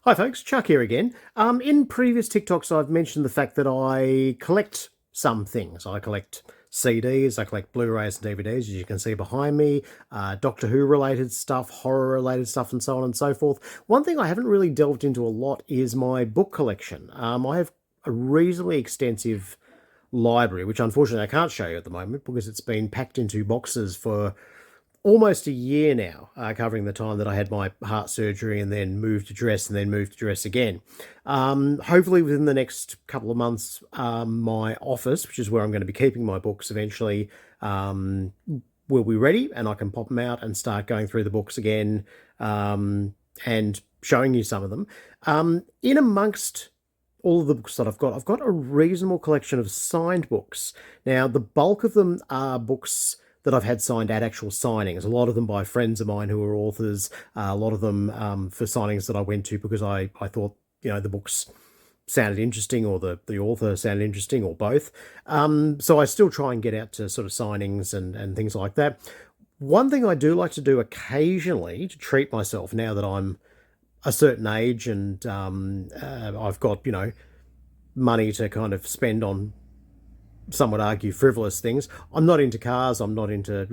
Hi folks, Chuck here again. In previous TikToks, I've mentioned the fact that I collect some things. I collect CDs, I collect Blu-rays and DVDs, as you can see behind me, Doctor Who related stuff, horror related stuff, and so on and so forth. One thing I haven't really delved into a lot is my book collection. I have a reasonably extensive library, which unfortunately I can't show you at the moment because it's been packed into boxes for almost a year now, covering the time that I had my heart surgery and then moved address and then moved address again. Hopefully, within the next couple of months, my office, which is where I'm going to be keeping my books eventually, will be ready and I can pop them out and start going through the books again and showing you some of them. In amongst all of the books that I've got a reasonable collection of signed books. Now, the bulk of them are books that I've had signed at actual signings. A lot of them by friends of mine who are authors. A lot of them for signings that I went to because I thought the books sounded interesting or the author sounded interesting or both. So I still try and get out to sort of signings and things like that. One thing I do like to do occasionally to treat myself now that I'm a certain age and I've got money to kind of spend on, some would argue, frivolous things. I'm not into cars. I'm not into,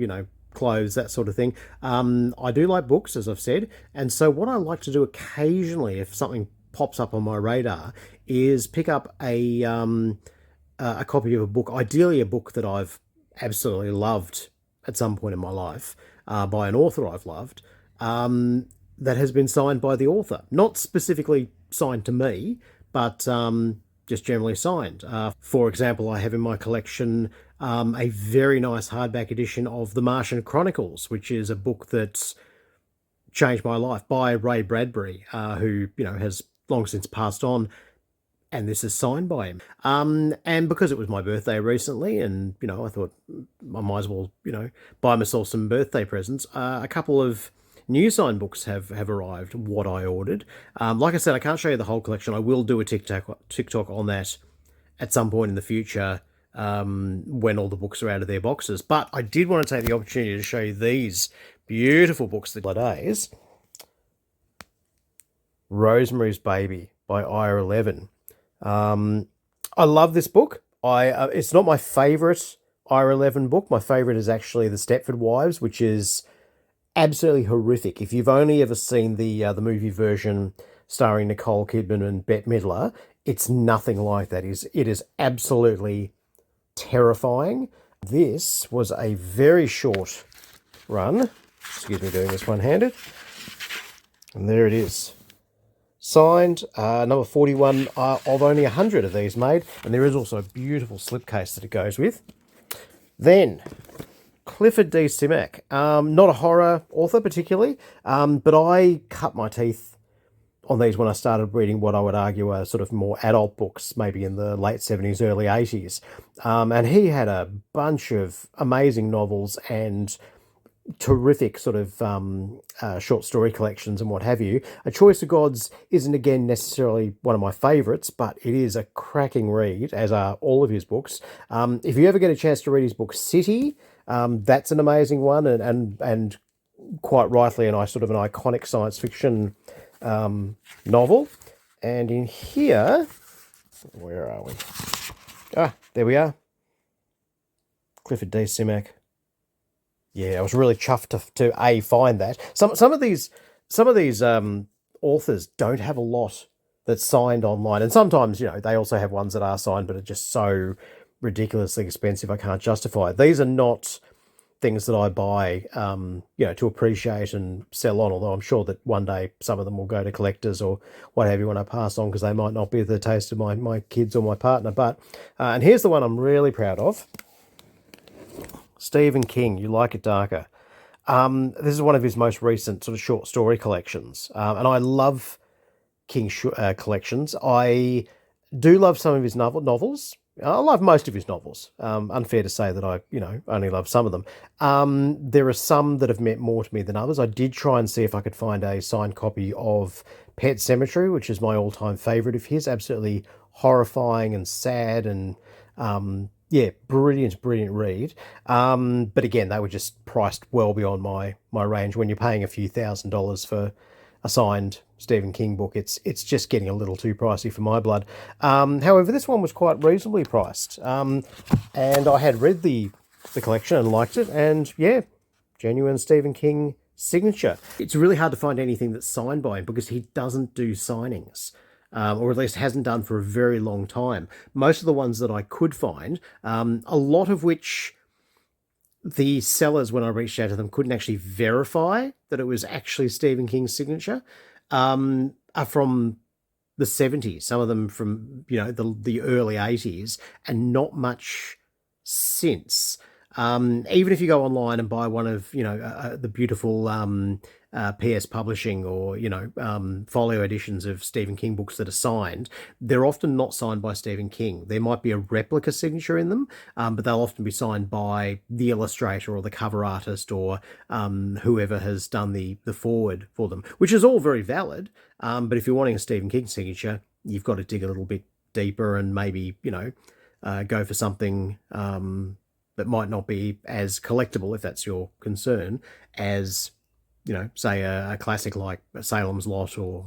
clothes, that sort of thing. I do like books, as I've said. And so what I like to do occasionally, if something pops up on my radar, is pick up a copy of a book, ideally a book that I've absolutely loved at some point in my life, by an author I've loved, that has been signed by the author. Not specifically signed to me, but just generally signed. For example, I have in my collection a very nice hardback edition of The Martian Chronicles, which is a book that's changed my life, by Ray Bradbury, who has long since passed on, and this is signed by him. And because it was my birthday recently, and I thought I might as well buy myself some birthday presents. A couple of new signed books have arrived, what I ordered. Like I said, I can't show you the whole collection. I will do a TikTok on that at some point in the future, when all the books are out of their boxes. But I did want to take the opportunity to show you these beautiful books that days. Rosemary's Baby by IR11. I love this book. It's not my favourite IR11 book. My favourite is actually The Stepford Wives, which is absolutely horrific. If you've only ever seen the movie version starring Nicole Kidman and Bette Midler, it's nothing like that. It is absolutely terrifying. This was a very short run. Excuse me doing this one-handed. And there it is. Signed, number 41 of only 100 of these made. And there is also a beautiful slipcase that it goes with. Then, Clifford D. Simak. Not a horror author particularly, but I cut my teeth on these when I started reading what I would argue are sort of more adult books, maybe in the late 70s, early 80s. And he had a bunch of amazing novels and terrific sort of short story collections and what have you. A Choice of Gods isn't, again, necessarily one of my favourites, but it is a cracking read, as are all of his books. If you ever get a chance to read his book City, that's an amazing one, and quite rightly an iconic science fiction novel. And in here, where are we? There we are. Clifford D. Simak. Yeah, I was really chuffed to find that. Some of these authors don't have a lot that's signed online, and sometimes they also have ones that are signed but are just so ridiculously expensive I can't justify it. These are not things that I buy, to appreciate and sell on. Although I'm sure that one day some of them will go to collectors or what have you when I pass on, because they might not be the taste of my kids or my partner. But and here's the one I'm really proud of. Stephen King, You Like It Darker. This is one of his most recent sort of short story collections, and I love King collections. I do love some of his novels. I love most of his novels. Unfair to say that I, only love some of them. There are some that have meant more to me than others. I did try and see if I could find a signed copy of Pet Sematary, which is my all-time favourite of his. Absolutely horrifying and sad and brilliant read. But again, they were just priced well beyond my range. When you're paying a few $1,000s for a signed Stephen King book. It's just getting a little too pricey for my blood. However, this one was quite reasonably priced, and I had read the collection and liked it, and yeah, genuine Stephen King signature. It's really hard to find anything that's signed by him because he doesn't do signings. Or at least hasn't done for a very long time. Most of the ones that I could find, a lot of which the sellers, when I reached out to them, couldn't actually verify that it was actually Stephen King's signature, are from the 70s, some of them from, the early 80s, and not much since. Even if you go online and buy one of, the beautiful PS Publishing or, folio editions of Stephen King books that are signed, they're often not signed by Stephen King. There might be a replica signature in them, but they'll often be signed by the illustrator or the cover artist or whoever has done the forward for them, which is all very valid. But if you're wanting a Stephen King signature, you've got to dig a little bit deeper and maybe, go for something that might not be as collectible, if that's your concern, as, say a classic like Salem's Lot or,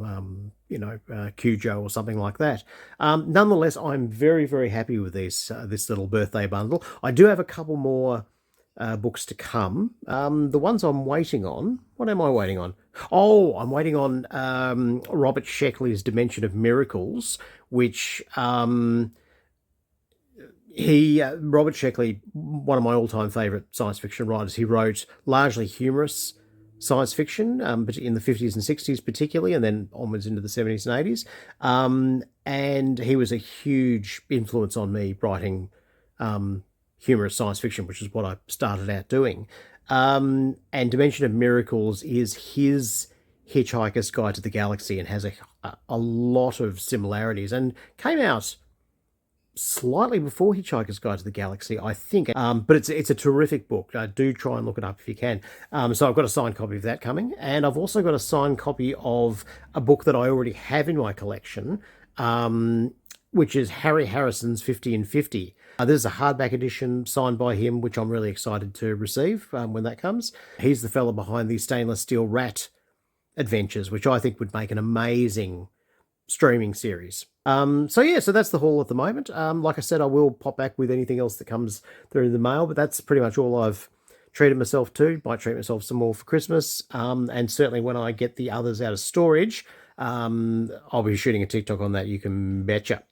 Cujo or something like that. Nonetheless, I'm very, very happy with this little birthday bundle. I do have a couple more books to come. The ones I'm waiting on, what am I waiting on? Oh, I'm waiting on Robert Sheckley's Dimension of Miracles, which... Robert Sheckley, one of my all-time favourite science fiction writers, he wrote largely humorous science fiction, but in the 50s and 60s particularly, and then onwards into the 70s and 80s. And he was a huge influence on me writing humorous science fiction, which is what I started out doing. And Dimension of Miracles is his Hitchhiker's Guide to the Galaxy and has a lot of similarities and came out slightly before Hitchhiker's Guide to the Galaxy, I think. But it's a terrific book. Do try and look it up if you can. So I've got a signed copy of that coming, and I've also got a signed copy of a book that I already have in my collection, which is Harry Harrison's 50 and 50. This is a hardback edition signed by him, which I'm really excited to receive when that comes. He's the fella behind the Stainless Steel Rat adventures, which I think would make an amazing streaming series. So that's the haul at the moment. Like I said, I will pop back with anything else that comes through the mail, but that's pretty much all I've treated myself to. Might treat myself some more for Christmas. And certainly when I get the others out of storage, I'll be shooting a TikTok on that, you can betcha.